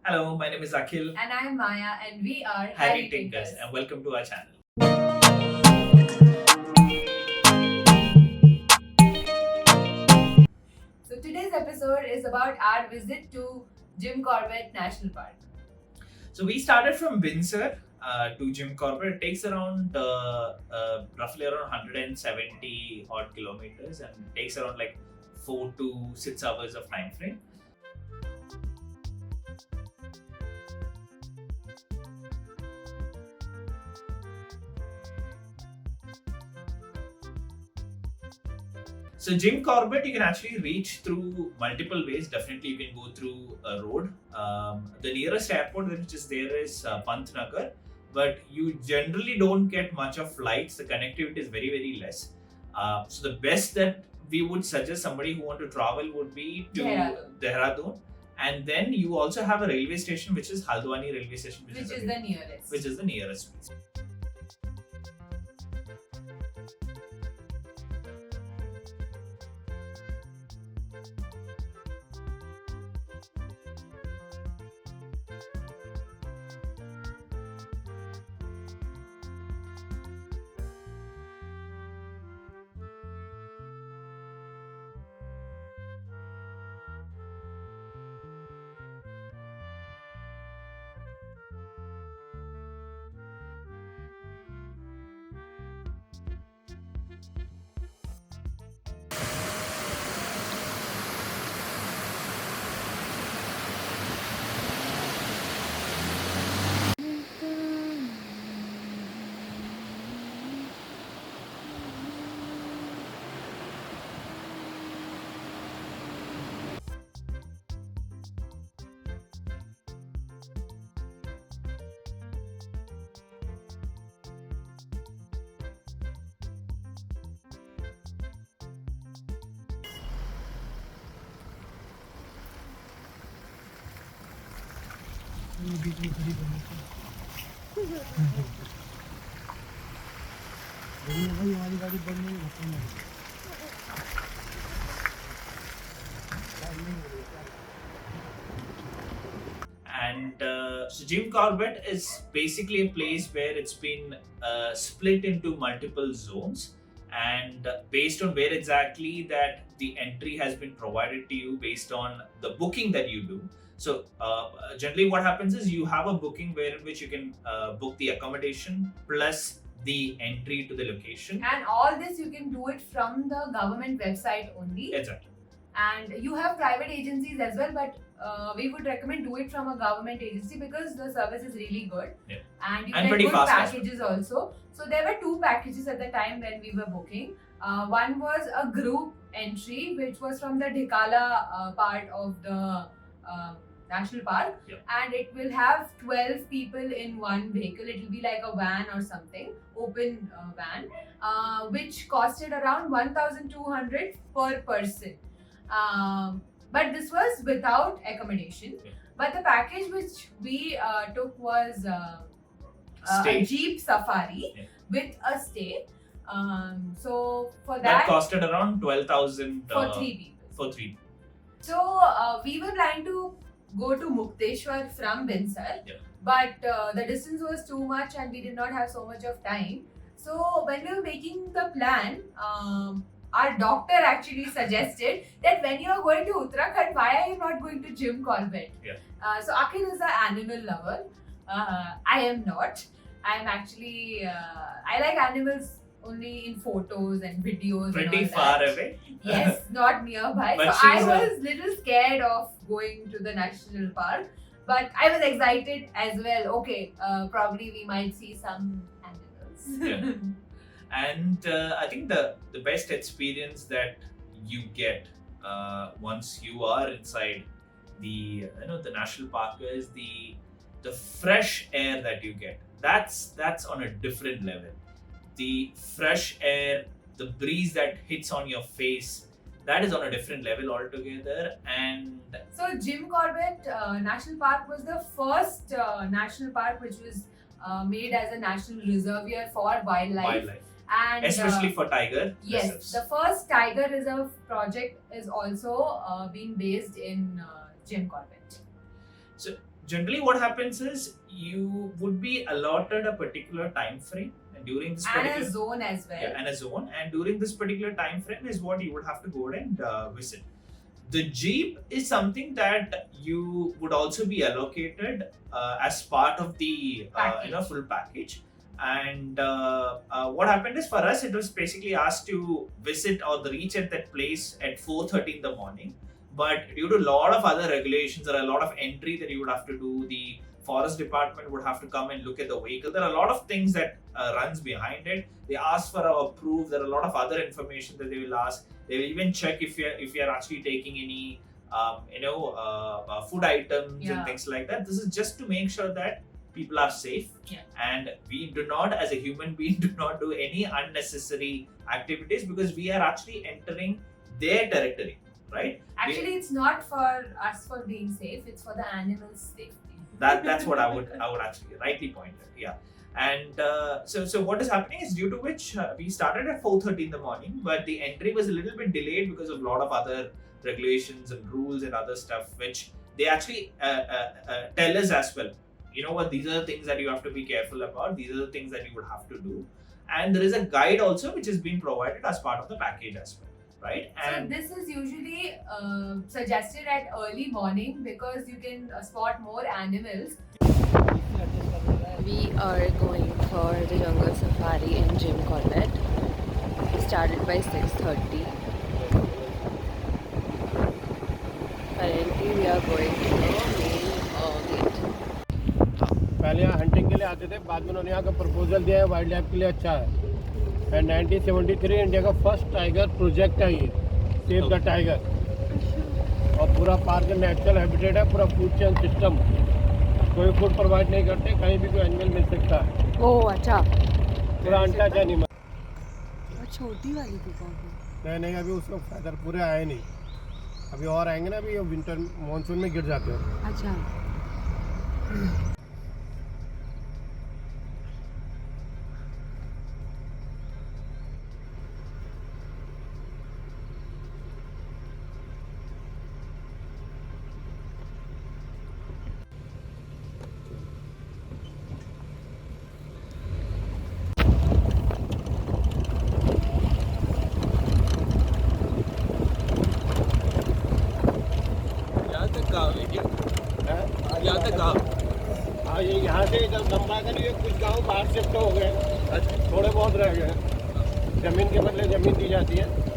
Hello, my name is Akhil. And I'm Maya, and we are Harry Tinkers, and welcome to our channel. So today's episode is about our visit to Jim Corbett National Park. So we started from Binsar to Jim Corbett. It takes around roughly around 170 odd kilometers, and it takes around like 4 to 6 hours of time frame. So Jim Corbett, you can actually reach through multiple ways. Definitely, you can go through a road. The nearest airport which is there is Pantnagar, but you generally don't get much of flights. The connectivity is very less. So the best that we would suggest somebody who want to travel would be to Dehradun. And then you also have a railway station, which is Haldwani railway station, which is the nearest. Which is the nearest. And so Jim Corbett is basically a place where it's been split into multiple zones, and based on where exactly that the entry has been provided to you based on the booking that you do. So generally what happens is you have a booking where in which you can book the accommodation plus the entry to the location. And all this you can do it from the government website only. Exactly. And you have private agencies as well, but we would recommend do it from a government agency because the service is really good. Yeah. And you And get pretty good fast packages also. So there were two packages at the time when we were booking. One was a group entry, which was from the Dhikala part of the national park. Yep. And it will have 12 people in one vehicle. It will be like a van or something, open van, which costed around 1,200 per person. But this was without accommodation. Yeah. But the package which we took was Stay. a Jeep Safari. Yeah. With a stay. So for That costed around 12,000 for 3 people. For 3. So we were planning to go to Mukteshwar from Binsar, Yeah. but the distance was too much and we did not have so much of time. So when we were making the plan, our doctor actually suggested that when you are going to Uttarakhand, why are you not going to Jim Corbett? Yeah. So Akhil is an animal lover. I am not. I am actually, I like animals only in photos and videos. Pretty and all far that. away. Yes, not nearby. But So I she's was little scared of going to the national park, but I was excited as well. Okay, probably we might see some animals. Yeah. And I think the best experience that you get once you are inside the the national park is the fresh air that you get. That's on a different level. The fresh air, the breeze that hits on your face, that is on a different level altogether. And So Jim Corbett National Park was the first national park which was made as a national reservoir for wildlife. And especially for tiger yes, reserves. the first tiger reserve project is also being based in Jim Corbett. So generally what happens is you would be allotted a particular time frame, and during this And particular a zone as well. yeah, and a zone, and during this particular time frame is what you would have to go and visit. The jeep is something that you would also be allocated as part of the full package. And what happened is, for us, it was basically asked to visit or reach at that place at 4:30 in the morning. But due to a lot of other regulations or a lot of entry that you would have to do, the forest department would have to come and look at the vehicle. There are a lot of things that runs behind it. They ask for our proof. There are a lot of other information that they will ask. They will even check if you're actually taking any food items and things like that. This is just to make sure that people are safe, and we do not, as a human being, do not do any unnecessary activities, because we are actually entering their territory, right? Actually, it's not for us for being safe, it's for the animals' safety. That's what I would actually rightly point out. Yeah. And so what is happening is, due to which we started at 4:30 in the morning, but the entry was a little bit delayed because of a lot of other regulations and rules and other stuff, which they actually tell us as well. You know what, these are the things that you have to be careful about. These are the things that you would have to do. And there is a guide also which is being provided as part of the package as well, right? And so this is usually suggested at early morning because you can spot more animals. We are going for the jungle safari in Jim Corbett. We started by 6:30. Currently we are going to the main gate. पहले यहाँ hunting के लिए आते थे, बाद में उन्होंने यहाँ का प्रपोजल दिया है, वाइल्ड लाइफ के लिए अच्छा है। एंड 1973 इंडिया का फर्स्ट टाइगर प्रोजेक्ट है ये, सेव द टाइगर। और पूरा पार्क नेचुरल हैबिटेट है, पूरा फूड चेन सिस्टम, कोई फूड प्रोवाइड नहीं करते, कहीं भी कोई एनिमल मिल सकता है। ओह अच्छा, पूरा अनटच एनिमल। और छोटी वाली भी कौन है? नहीं, अभी उसको फैदर पूरे आए नहीं, अभी और आएंगे ना, अभी विंटर मानसून में गिर जाते हैं। अच्छा। हाँ, ये यहाँ से जब लंबा कर लिए, कुछ गाँव बाहर शिफ्ट हो गए, थोड़े बहुत रह गए। जमीन के बदले जमीन दी जाती है।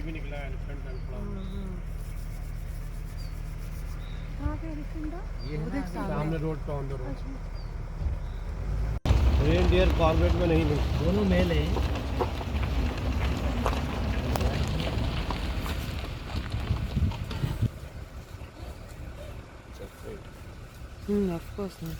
भी निकला है, एलिफेंट एलिफेंट सामने रोड पे on the road. Reindeer Corbett में नहीं मिलती, दोनों मेल हैं। Of course not.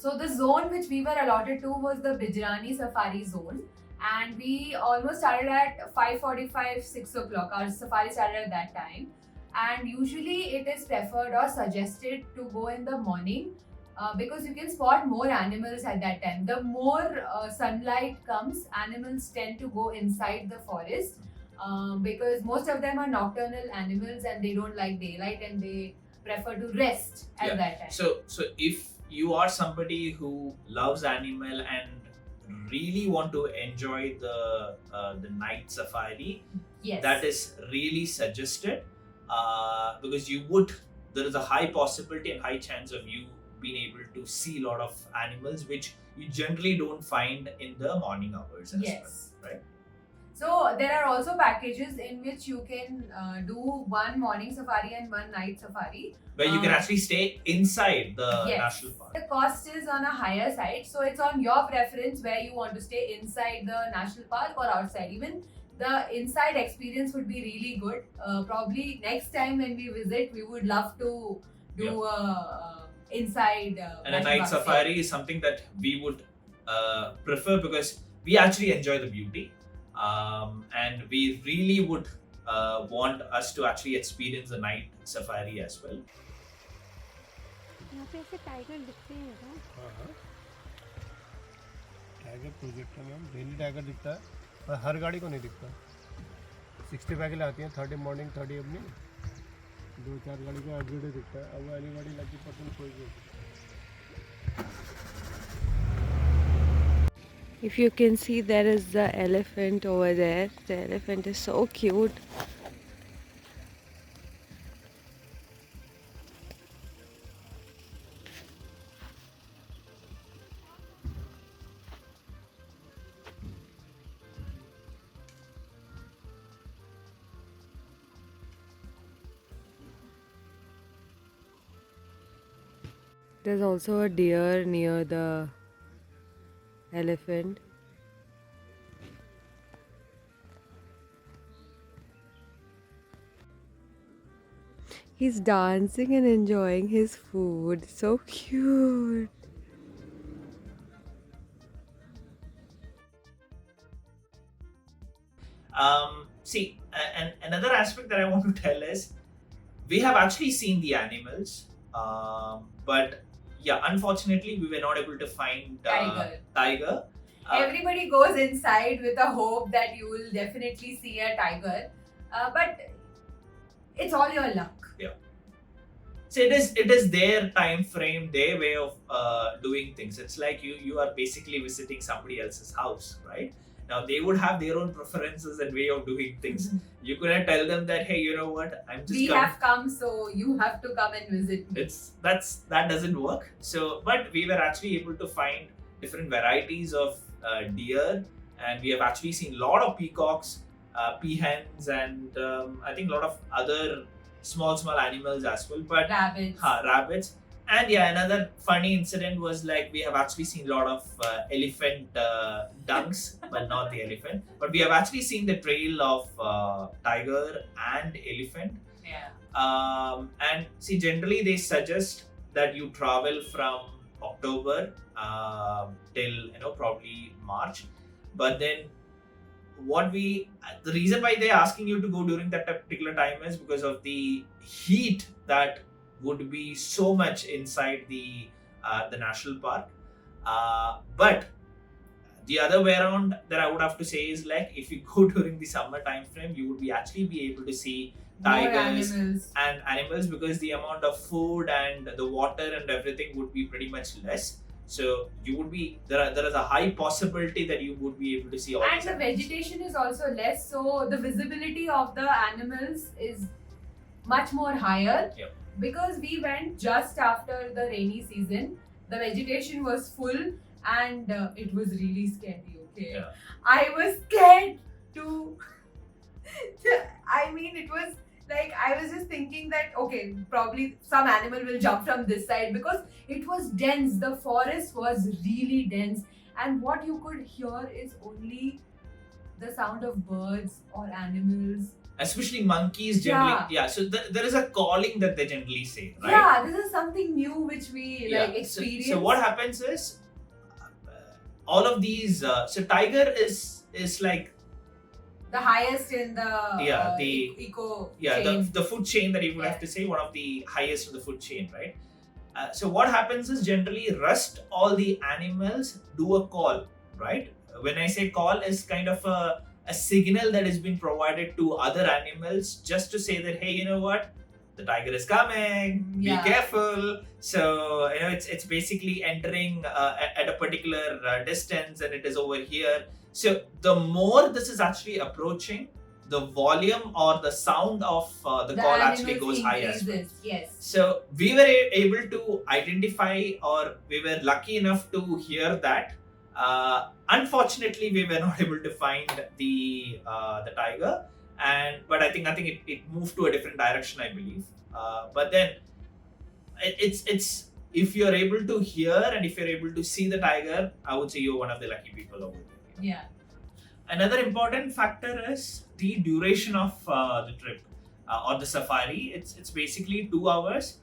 So the zone which we were allotted to was the Bijrani Safari Zone, and we almost started at 5:45, 6 o'clock. Our safari started at that time, and usually it is preferred or suggested to go in the morning because you can spot more animals at that time. The more sunlight comes, animals tend to go inside the forest because most of them are nocturnal animals and they don't like daylight and they prefer to rest at that time. So if you are somebody who loves animal and really want to enjoy the night safari, Yes. that is really suggested, because there is a high possibility and high chance of you being able to see a lot of animals which you generally don't find in the morning hours as Yes. well, right? So there are also packages in which you can do one morning safari and one night safari. Where you can actually stay inside the Yes. national park. The cost is on a higher side, so it's on your preference where you want to stay inside the national park or outside. Even the inside experience would be really good. Probably next time when we visit, we would love to do inside. And a national night park stay. safari is something that we would prefer because we actually enjoy the beauty, and we really would want us to actually experience the night safari as well. यहाँ पे ऐसे tiger दिखते हैं ना? हाँ tiger project में हम daily tiger दिखता है पर हर गाड़ी को नहीं दिखता 65 के लिए आती है 30 मॉर्निंग 30 इवनिंग 2-4 गाड़ी को एवरीडे दिखता है अब वाली गाड़ी लगी पसंद कोई भी If you can see, there is the elephant over there. The elephant is so cute. There's also a deer near the elephant. He's dancing and enjoying his food. So cute. See, and another aspect that I want to tell is we have actually seen the animals, but yeah, unfortunately, we were not able to find tiger. Everybody goes inside with a hope that you will definitely see a tiger, but it's all your luck. So it is their time frame, their way of doing things. It's like you are basically visiting somebody else's house, right? Now they would have their own preferences and way of doing things. You couldn't tell them that, hey, you know what, I'm just We coming. have come, so you have to come and visit me. That doesn't work. So, but we were actually able to find different varieties of deer, and we have actually seen a lot of peacocks, peahens, and I think a lot of other small animals as well. But Rabbits. rabbits. And yeah, another funny incident was like we have actually seen a lot of elephant dunks, but not the elephant. But we have actually seen the trail of tiger and elephant. Yeah. And see, generally they suggest that you travel from October till probably March. But then the reason why they're asking you to go during that particular time is because of the heat that would be so much inside the national park. But the other way around that I would have to say is like if you go during the summer time frame, you would actually be able to see tigers and animals because the amount of food and the water and everything would be pretty much less. So you would be there is a high possibility that you would be able to see all And these the animals. vegetation is also less, so the visibility of the animals is much more higher. Yep. Because we went just after the rainy season, the vegetation was full and it was really scary. Okay, Yeah. I was scared to. I mean, it was like I was just thinking that okay, probably some animal will jump from this side because it was dense. The forest was really dense, and what you could hear is only the sound of birds or animals. Especially monkeys generally. Yeah. So there is a calling that they generally say, right? Yeah, this is something new which we like experience. So what happens is all of these. So tiger is like the highest in the eco chain. the food chain that you would have to say one of the highest in the food chain, right? So what happens is generally rest all the animals do a call, right? When I say call is kind of a signal that has been provided to other animals just to say that hey, you know what, the tiger is coming, Yeah. be careful. So it's basically entering at a particular distance, and it is over here. So the more this is actually approaching, the volume or the sound of the call actually animals goes higher as well. increases, yes. So we were able to identify, or we were lucky enough to hear that. Unfortunately, we were not able to find the tiger, but I think it moved to a different direction, I believe. But then it's if you're able to hear and if you're able to see the tiger, I would say you're one of the lucky people over there. Yeah. Another important factor is the duration of the trip or the safari. It's basically 2 hours.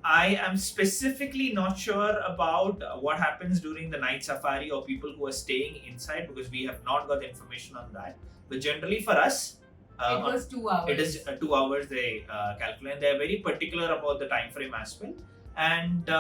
I am specifically not sure about what happens during the night safari or people who are staying inside, because we have not got the information on that. But generally for us, It was 2 hours. it is 2 hours they calculate. They are very particular about the time frame as well. And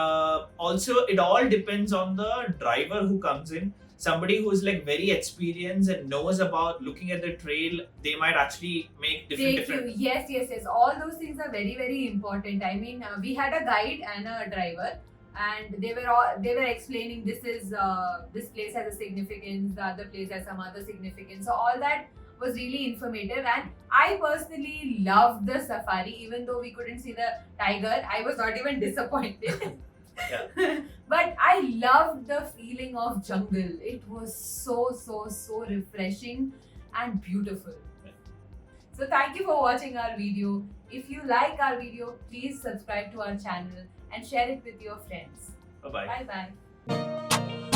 also it all depends on the driver who comes in. Somebody who is like very experienced and knows about looking at the trail, they might actually make different. Yes. All those things are very, very important. I mean, we had a guide and a driver, and they were explaining this place has a significance, the other place has some other significance. So all that was really informative, and I personally loved the safari. Even though we couldn't see the tiger, I was not even disappointed. Yeah. But I loved the feeling of jungle. It was so refreshing and beautiful. So thank you for watching our video. If you like our video, please subscribe to our channel and share it with your friends. Bye bye. Bye bye.